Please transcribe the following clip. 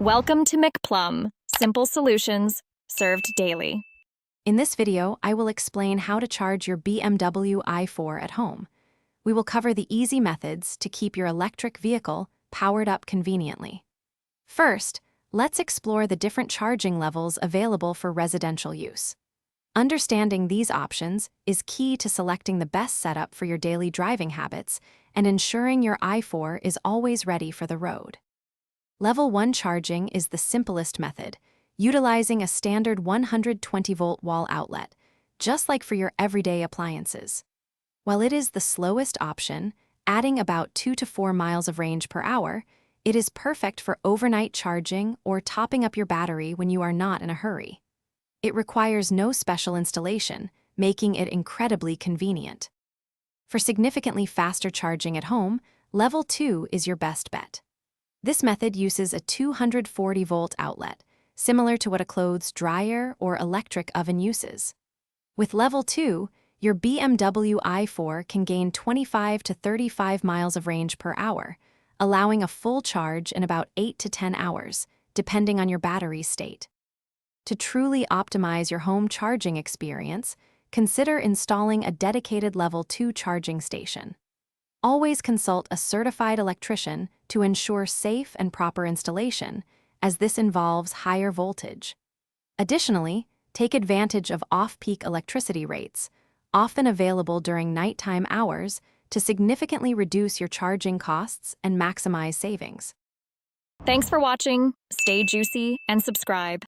Welcome to McPlum, simple solutions served daily. In this video, I will explain how to charge your BMW i4 at home. We will cover the easy methods to keep your electric vehicle powered up conveniently. First, let's explore the different charging levels available for residential use. Understanding these options is key to selecting the best setup for your daily driving habits and ensuring your i4 is always ready for the road. Level 1 charging is the simplest method, utilizing a standard 120-volt wall outlet, just like for your everyday appliances. While it is the slowest option, adding about 2 to 4 miles of range per hour, it is perfect for overnight charging or topping up your battery when you are not in a hurry. It requires no special installation, making it incredibly convenient. For significantly faster charging at home, Level 2 is your best bet. This method uses a 240-volt outlet, similar to what a clothes dryer or electric oven uses. With Level 2, your BMW i4 can gain 25 to 35 miles of range per hour, allowing a full charge in about 8 to 10 hours, depending on your battery state. To truly optimize your home charging experience, consider installing a dedicated Level 2 charging station. Always consult a certified electrician to ensure safe and proper installation, as this involves higher voltage. Additionally, take advantage of off-peak electricity rates, often available during nighttime hours, to significantly reduce your charging costs and maximize savings. Thanks for watching. Stay juicy and subscribe.